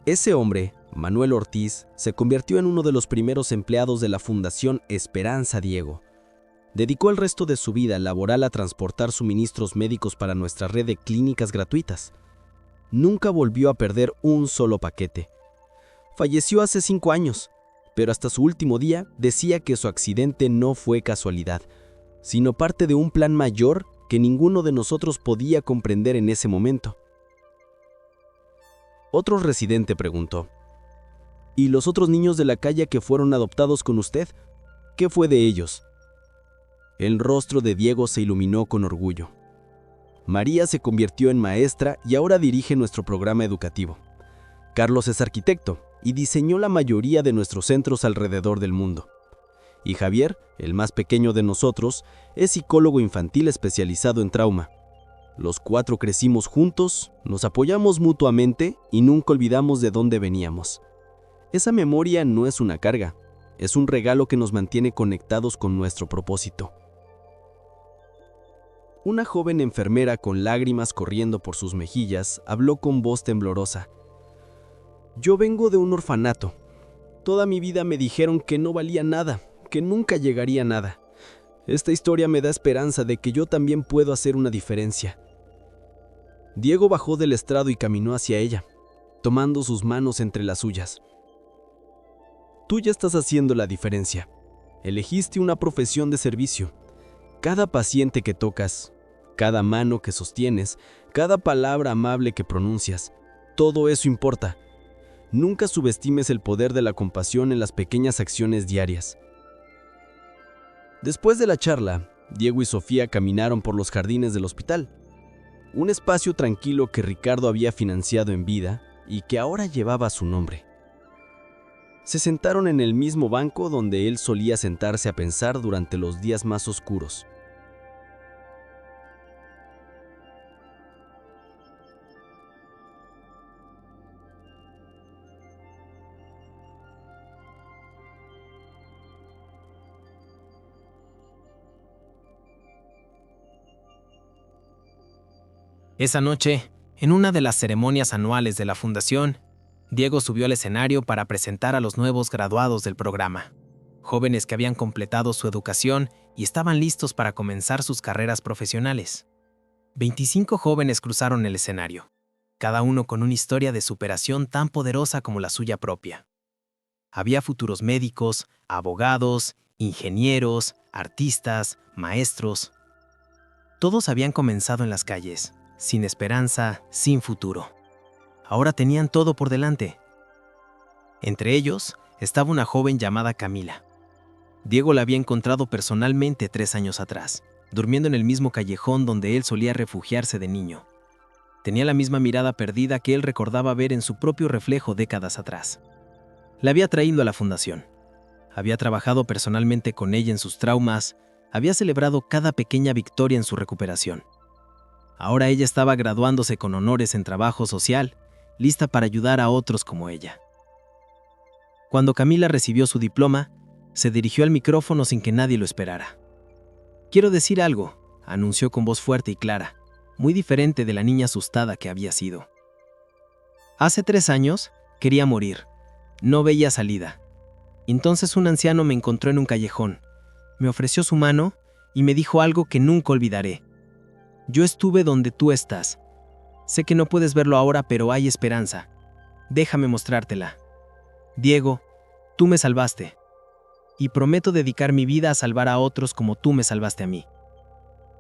Ese hombre, Manuel Ortiz, se convirtió en uno de los primeros empleados de la Fundación Esperanza Diego. Dedicó el resto de su vida laboral a transportar suministros médicos para nuestra red de clínicas gratuitas. Nunca volvió a perder un solo paquete. Falleció hace 5 años, pero hasta su último día decía que su accidente no fue casualidad, sino parte de un plan mayor que ninguno de nosotros podía comprender en ese momento. Otro residente preguntó, ¿y los otros niños de la calle que fueron adoptados con usted? ¿Qué fue de ellos? El rostro de Diego se iluminó con orgullo. María se convirtió en maestra y ahora dirige nuestro programa educativo. Carlos es arquitecto y diseñó la mayoría de nuestros centros alrededor del mundo. Y Javier, el más pequeño de nosotros, es psicólogo infantil especializado en trauma. Los 4 crecimos juntos, nos apoyamos mutuamente y nunca olvidamos de dónde veníamos. Esa memoria no es una carga, es un regalo que nos mantiene conectados con nuestro propósito. Una joven enfermera con lágrimas corriendo por sus mejillas habló con voz temblorosa. Yo vengo de un orfanato. Toda mi vida me dijeron que no valía nada, que nunca llegaría a nada. Esta historia me da esperanza de que yo también puedo hacer una diferencia. Diego bajó del estrado y caminó hacia ella, tomando sus manos entre las suyas. Tú ya estás haciendo la diferencia. Elegiste una profesión de servicio. Cada paciente que tocas, cada mano que sostienes, cada palabra amable que pronuncias, todo eso importa. Nunca subestimes el poder de la compasión en las pequeñas acciones diarias. Después de la charla, Diego y Sofía caminaron por los jardines del hospital, un espacio tranquilo que Ricardo había financiado en vida y que ahora llevaba su nombre. Se sentaron en el mismo banco donde él solía sentarse a pensar durante los días más oscuros. Esa noche, en una de las ceremonias anuales de la fundación, Diego subió al escenario para presentar a los nuevos graduados del programa, jóvenes que habían completado su educación y estaban listos para comenzar sus carreras profesionales. 25 jóvenes cruzaron el escenario, cada uno con una historia de superación tan poderosa como la suya propia. Había futuros médicos, abogados, ingenieros, artistas, maestros. Todos habían comenzado en las calles, sin esperanza, sin futuro. Ahora tenían todo por delante. Entre ellos estaba una joven llamada Camila. Diego la había encontrado personalmente 3 años atrás, durmiendo en el mismo callejón donde él solía refugiarse de niño. Tenía la misma mirada perdida que él recordaba ver en su propio reflejo décadas atrás. La había traído a la fundación. Había trabajado personalmente con ella en sus traumas, había celebrado cada pequeña victoria en su recuperación. Ahora ella estaba graduándose con honores en trabajo social, lista para ayudar a otros como ella. Cuando Camila recibió su diploma, se dirigió al micrófono sin que nadie lo esperara. «Quiero decir algo», anunció con voz fuerte y clara, muy diferente de la niña asustada que había sido. «Hace 3 años quería morir. No veía salida. Entonces un anciano me encontró en un callejón, me ofreció su mano y me dijo algo que nunca olvidaré. Yo estuve donde tú estás. Sé que no puedes verlo ahora, pero hay esperanza. Déjame mostrártela. Diego, tú me salvaste. Y prometo dedicar mi vida a salvar a otros como tú me salvaste a mí.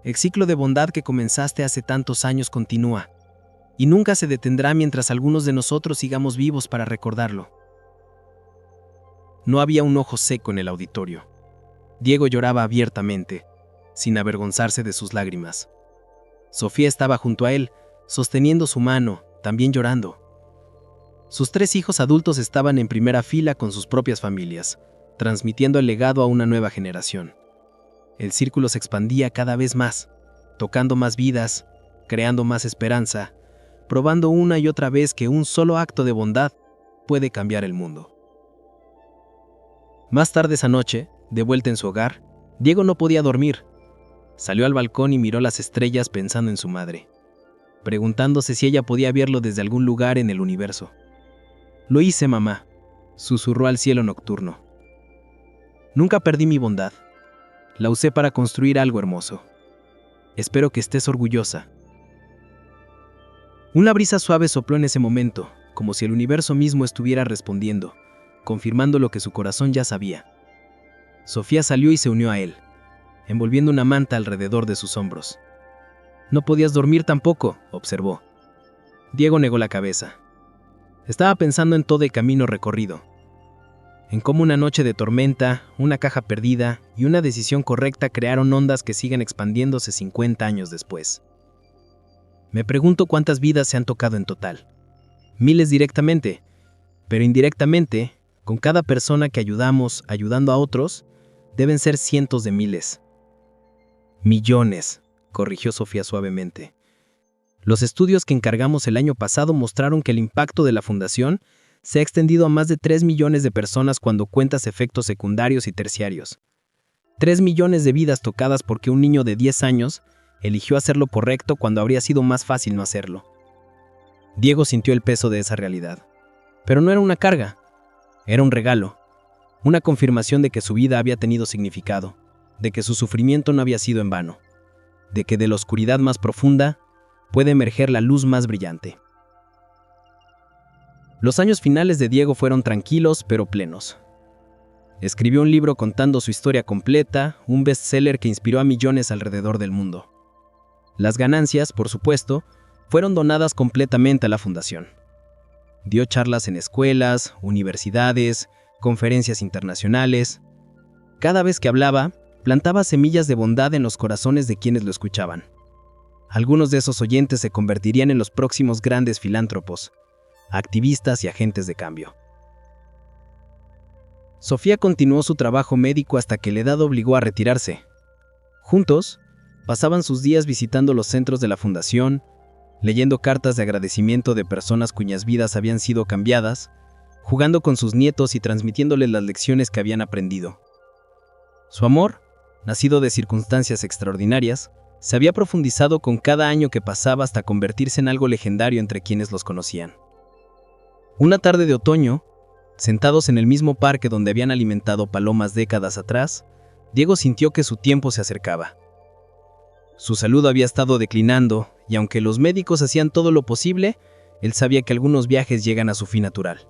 El ciclo de bondad que comenzaste hace tantos años continúa, y nunca se detendrá mientras algunos de nosotros sigamos vivos para recordarlo». No había un ojo seco en el auditorio. Diego lloraba abiertamente, sin avergonzarse de sus lágrimas. Sofía estaba junto a él, sosteniendo su mano, también llorando. Sus 3 hijos adultos estaban en primera fila con sus propias familias, transmitiendo el legado a una nueva generación. El círculo se expandía cada vez más, tocando más vidas, creando más esperanza, probando una y otra vez que un solo acto de bondad puede cambiar el mundo. Más tarde esa noche, de vuelta en su hogar, Diego no podía dormir. Salió al balcón y miró las estrellas pensando en su madre, preguntándose si ella podía verlo desde algún lugar en el universo. «Lo hice, mamá», susurró al cielo nocturno. «Nunca perdí mi bondad. La usé para construir algo hermoso. Espero que estés orgullosa». Una brisa suave sopló en ese momento, como si el universo mismo estuviera respondiendo, confirmando lo que su corazón ya sabía. Sofía salió y se unió a él, envolviendo una manta alrededor de sus hombros. «No podías dormir tampoco», observó. Diego negó la cabeza. Estaba pensando en todo el camino recorrido, en cómo una noche de tormenta, una caja perdida y una decisión correcta crearon ondas que siguen expandiéndose 50 años después. Me pregunto cuántas vidas se han tocado en total. Miles directamente, pero indirectamente, con cada persona que ayudamos ayudando a otros, deben ser cientos de miles. «Millones», corrigió Sofía suavemente. Los estudios que encargamos el año pasado mostraron que el impacto de la fundación se ha extendido a más de 3 millones de personas cuando cuentas efectos secundarios y terciarios. 3 millones de vidas tocadas porque un niño de 10 años eligió hacer lo correcto cuando habría sido más fácil no hacerlo. Diego sintió el peso de esa realidad. Pero no era una carga, era un regalo, una confirmación de que su vida había tenido significado, de que su sufrimiento no había sido en vano, de que de la oscuridad más profunda puede emerger la luz más brillante. Los años finales de Diego fueron tranquilos pero plenos. Escribió un libro contando su historia completa, un bestseller que inspiró a millones alrededor del mundo. Las ganancias, por supuesto, fueron donadas completamente a la fundación. Dio charlas en escuelas, universidades, conferencias internacionales. Cada vez que hablaba, plantaba semillas de bondad en los corazones de quienes lo escuchaban. Algunos de esos oyentes se convertirían en los próximos grandes filántropos, activistas y agentes de cambio. Sofía continuó su trabajo médico hasta que la edad obligó a retirarse. Juntos, pasaban sus días visitando los centros de la fundación, leyendo cartas de agradecimiento de personas cuyas vidas habían sido cambiadas, jugando con sus nietos y transmitiéndoles las lecciones que habían aprendido. Su amor, nacido de circunstancias extraordinarias, se había profundizado con cada año que pasaba hasta convertirse en algo legendario entre quienes los conocían. Una tarde de otoño, sentados en el mismo parque donde habían alimentado palomas décadas atrás, Diego sintió que su tiempo se acercaba. Su salud había estado declinando, y aunque los médicos hacían todo lo posible, él sabía que algunos viajes llegan a su fin natural.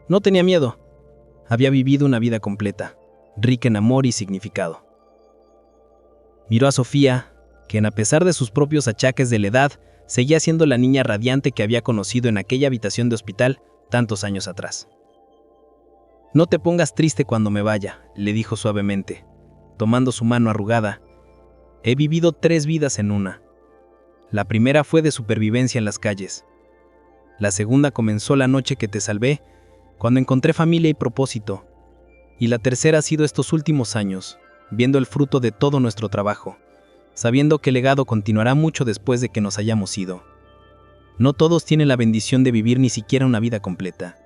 No tenía miedo. Había vivido una vida completa, rica en amor y significado. Miró a Sofía, quien a pesar de sus propios achaques de la edad, seguía siendo la niña radiante que había conocido en aquella habitación de hospital tantos años atrás. «No te pongas triste cuando me vaya», le dijo suavemente, tomando su mano arrugada. «He vivido 3 vidas en una. La primera fue de supervivencia en las calles. La segunda comenzó la noche que te salvé, cuando encontré familia y propósito. Y la tercera ha sido estos últimos años, viendo el fruto de todo nuestro trabajo, sabiendo que el legado continuará mucho después de que nos hayamos ido. No todos tienen la bendición de vivir ni siquiera una vida completa.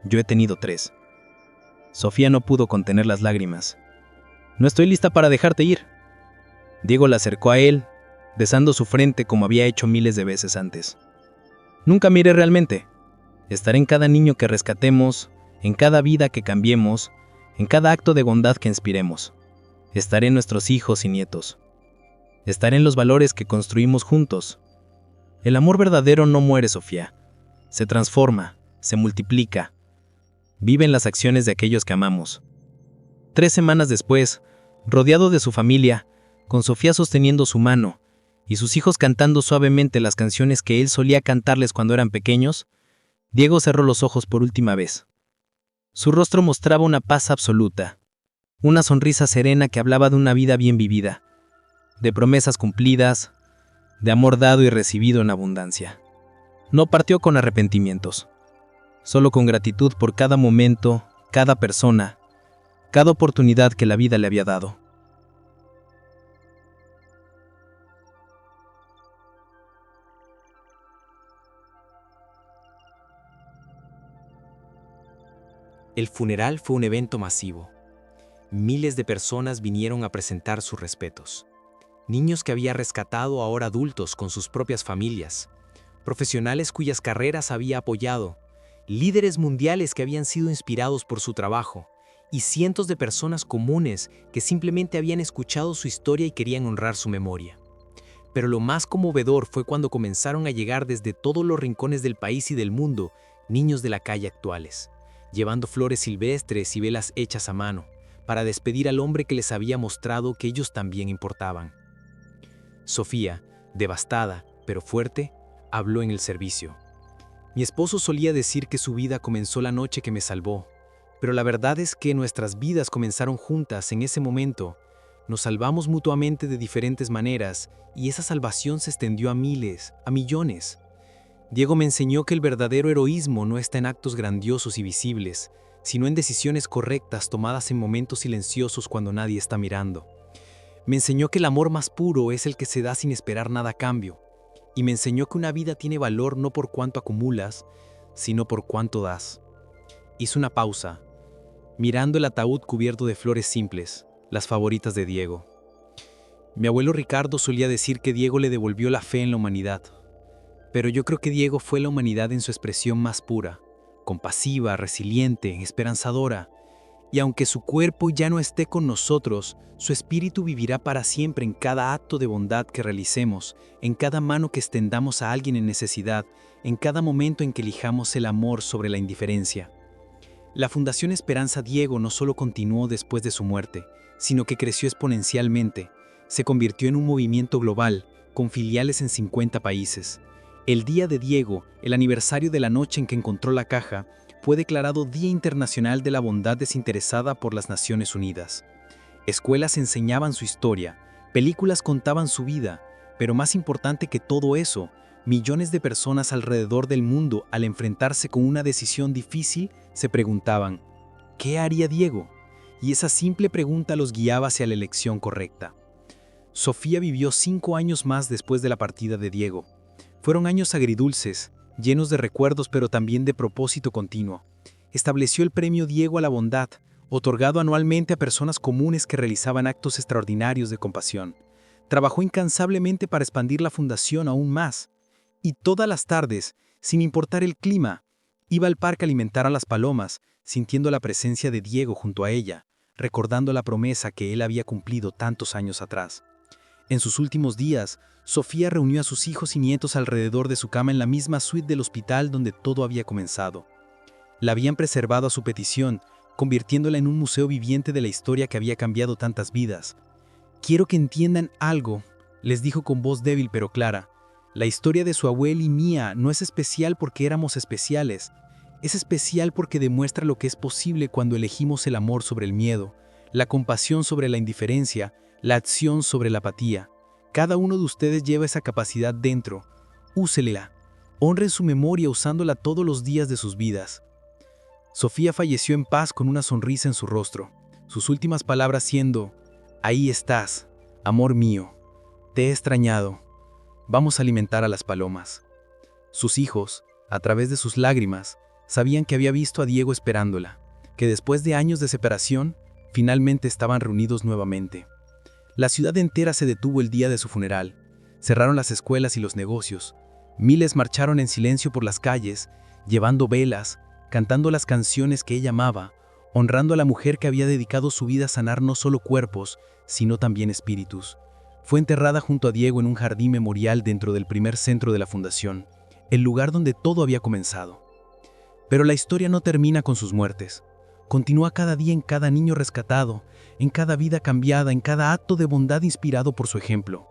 Yo he tenido 3. Sofía no pudo contener las lágrimas. «No estoy lista para dejarte ir». Diego la acercó a él, besando su frente como había hecho miles de veces antes. «Nunca miré realmente. Estaré en cada niño que rescatemos, en cada vida que cambiemos, en cada acto de bondad que inspiremos. Estaré en nuestros hijos y nietos. Estaré en los valores que construimos juntos. El amor verdadero no muere, Sofía. Se transforma, se multiplica. Vive en las acciones de aquellos que amamos». 3 semanas después, rodeado de su familia, con Sofía sosteniendo su mano, y sus hijos cantando suavemente las canciones que él solía cantarles cuando eran pequeños, Diego cerró los ojos por última vez. Su rostro mostraba una paz absoluta, una sonrisa serena que hablaba de una vida bien vivida, de promesas cumplidas, de amor dado y recibido en abundancia. No partió con arrepentimientos, solo con gratitud por cada momento, cada persona, cada oportunidad que la vida le había dado. El funeral fue un evento masivo. Miles de personas vinieron a presentar sus respetos. Niños que había rescatado ahora adultos con sus propias familias, profesionales cuyas carreras había apoyado, líderes mundiales que habían sido inspirados por su trabajo, y cientos de personas comunes que simplemente habían escuchado su historia y querían honrar su memoria. Pero lo más conmovedor fue cuando comenzaron a llegar desde todos los rincones del país y del mundo niños de la calle actuales, llevando flores silvestres y velas hechas a mano, para despedir al hombre que les había mostrado que ellos también importaban. Sofía, devastada, pero fuerte, habló en el servicio. «Mi esposo solía decir que su vida comenzó la noche que me salvó, pero la verdad es que nuestras vidas comenzaron juntas en ese momento. Nos salvamos mutuamente de diferentes maneras y esa salvación se extendió a miles, a millones. Diego me enseñó que el verdadero heroísmo no está en actos grandiosos y visibles, sino en decisiones correctas tomadas en momentos silenciosos cuando nadie está mirando. Me enseñó que el amor más puro es el que se da sin esperar nada a cambio, y me enseñó que una vida tiene valor no por cuánto acumulas, sino por cuánto das». Hizo una pausa, mirando el ataúd cubierto de flores simples, las favoritas de Diego. Mi abuelo Ricardo solía decir que Diego le devolvió la fe en la humanidad. Pero yo creo que Diego fue la humanidad en su expresión más pura, compasiva, resiliente, esperanzadora. Y aunque su cuerpo ya no esté con nosotros, su espíritu vivirá para siempre en cada acto de bondad que realicemos, en cada mano que extendamos a alguien en necesidad, en cada momento en que elijamos el amor sobre la indiferencia. La Fundación Esperanza Diego no solo continuó después de su muerte, sino que creció exponencialmente. Se convirtió en un movimiento global, con filiales en 50 países. El Día de Diego, el aniversario de la noche en que encontró la caja, fue declarado Día Internacional de la Bondad Desinteresada por las Naciones Unidas. Escuelas enseñaban su historia, películas contaban su vida, pero más importante que todo eso, millones de personas alrededor del mundo, al enfrentarse con una decisión difícil, se preguntaban: ¿qué haría Diego? Y esa simple pregunta los guiaba hacia la elección correcta. Sofía vivió 5 años más después de la partida de Diego. Fueron años agridulces, llenos de recuerdos pero también de propósito continuo. Estableció el premio Diego a la bondad, otorgado anualmente a personas comunes que realizaban actos extraordinarios de compasión. Trabajó incansablemente para expandir la fundación aún más. Y todas las tardes, sin importar el clima, iba al parque a alimentar a las palomas, sintiendo la presencia de Diego junto a ella, recordando la promesa que él había cumplido tantos años atrás. En sus últimos días, Sofía reunió a sus hijos y nietos alrededor de su cama en la misma suite del hospital donde todo había comenzado. La habían preservado a su petición, convirtiéndola en un museo viviente de la historia que había cambiado tantas vidas. «Quiero que entiendan algo», les dijo con voz débil pero clara. «La historia de su abuela y mía no es especial porque éramos especiales. Es especial porque demuestra lo que es posible cuando elegimos el amor sobre el miedo, la compasión sobre la indiferencia, la acción sobre la apatía. Cada uno de ustedes lleva esa capacidad dentro. Úsela. Honren su memoria usándola todos los días de sus vidas». Sofía falleció en paz con una sonrisa en su rostro, sus últimas palabras siendo: «Ahí estás, amor mío. Te he extrañado. Vamos a alimentar a las palomas». Sus hijos, a través de sus lágrimas, sabían que había visto a Diego esperándola, que después de años de separación, finalmente estaban reunidos nuevamente. La ciudad entera se detuvo el día de su funeral. Cerraron las escuelas y los negocios. Miles marcharon en silencio por las calles, llevando velas, cantando las canciones que ella amaba, honrando a la mujer que había dedicado su vida a sanar no solo cuerpos, sino también espíritus. Fue enterrada junto a Diego en un jardín memorial dentro del primer centro de la fundación, el lugar donde todo había comenzado. Pero la historia no termina con sus muertes. Continúa cada día en cada niño rescatado, en cada vida cambiada, en cada acto de bondad inspirado por su ejemplo.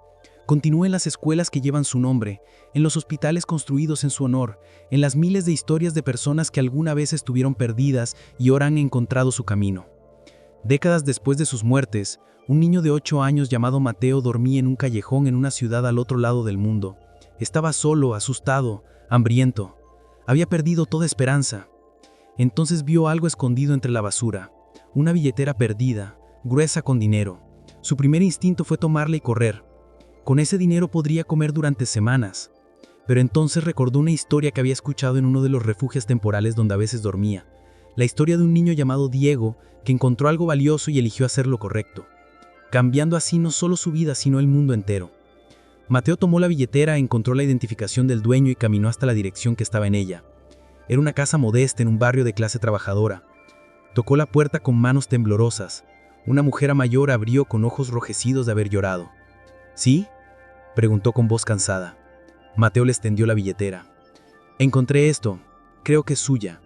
Continúa en las escuelas que llevan su nombre, en los hospitales construidos en su honor, en las miles de historias de personas que alguna vez estuvieron perdidas y ahora han encontrado su camino. Décadas después de sus muertes, un niño de 8 años llamado Mateo dormía en un callejón en una ciudad al otro lado del mundo. Estaba solo, asustado, hambriento. Había perdido toda esperanza. Entonces vio algo escondido entre la basura, una billetera perdida, gruesa con dinero. Su primer instinto fue tomarla y correr. Con ese dinero podría comer durante semanas. Pero entonces recordó una historia que había escuchado en uno de los refugios temporales donde a veces dormía. La historia de un niño llamado Diego que encontró algo valioso y eligió hacer lo correcto, cambiando así no solo su vida sino el mundo entero. Mateo tomó la billetera, encontró la identificación del dueño y caminó hasta la dirección que estaba en ella. Era una casa modesta en un barrio de clase trabajadora. Tocó la puerta con manos temblorosas. Una mujer mayor abrió con ojos rojecidos de haber llorado. ¿Sí?, preguntó con voz cansada. Mateo le extendió la billetera. «Encontré esto. Creo que es suya».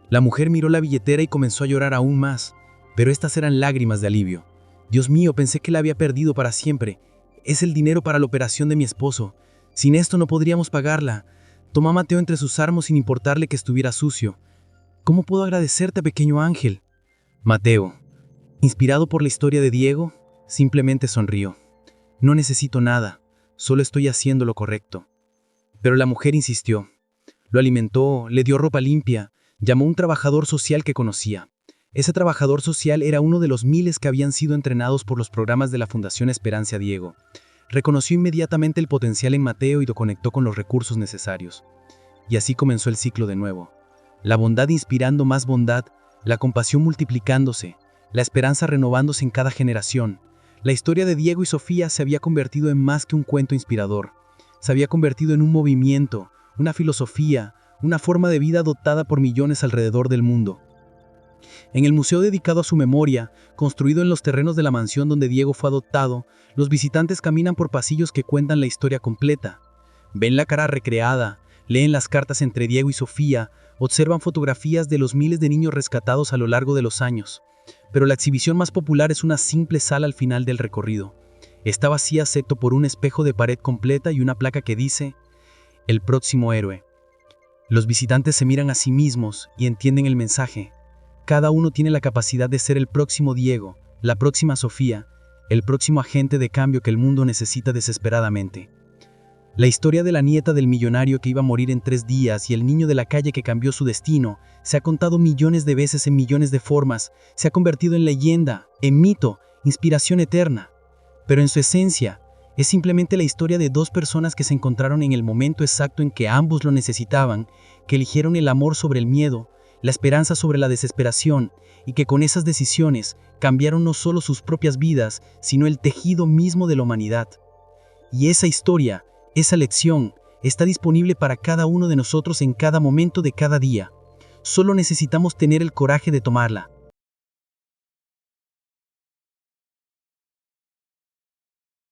La mujer miró la billetera y comenzó a llorar aún más, pero estas eran lágrimas de alivio. «Dios mío, pensé que la había perdido para siempre. Es el dinero para la operación de mi esposo. Sin esto no podríamos pagarla». Tomó a Mateo entre sus armos sin importarle que estuviera sucio. «¿Cómo puedo agradecerte, pequeño ángel?». Mateo, inspirado por la historia de Diego, simplemente sonrió. «No necesito nada, solo estoy haciendo lo correcto». Pero la mujer insistió. Lo alimentó, le dio ropa limpia, llamó a un trabajador social que conocía. Ese trabajador social era uno de los miles que habían sido entrenados por los programas de la Fundación Esperanza Diego. Reconoció inmediatamente el potencial en Mateo y lo conectó con los recursos necesarios. Y así comenzó el ciclo de nuevo. La bondad inspirando más bondad, la compasión multiplicándose, la esperanza renovándose en cada generación. La historia de Diego y Sofía se había convertido en más que un cuento inspirador. Se había convertido en un movimiento, una filosofía, una forma de vida adoptada por millones alrededor del mundo. En el museo dedicado a su memoria, construido en los terrenos de la mansión donde Diego fue adoptado, los visitantes caminan por pasillos que cuentan la historia completa. Ven la cara recreada, leen las cartas entre Diego y Sofía, observan fotografías de los miles de niños rescatados a lo largo de los años. Pero la exhibición más popular es una simple sala al final del recorrido. Está vacía excepto por un espejo de pared completa y una placa que dice: «El próximo héroe». Los visitantes se miran a sí mismos y entienden el mensaje. Cada uno tiene la capacidad de ser el próximo Diego, la próxima Sofía, el próximo agente de cambio que el mundo necesita desesperadamente. La historia de la nieta del millonario que iba a morir en 3 días y el niño de la calle que cambió su destino se ha contado millones de veces en millones de formas, se ha convertido en leyenda, en mito, inspiración eterna. Pero en su esencia, es simplemente la historia de 2 personas que se encontraron en el momento exacto en que ambos lo necesitaban, que eligieron el amor sobre el miedo, la esperanza sobre la desesperación, y que con esas decisiones cambiaron no solo sus propias vidas, sino el tejido mismo de la humanidad. Y esa historia, esa lección, está disponible para cada uno de nosotros en cada momento de cada día. Solo necesitamos tener el coraje de tomarla.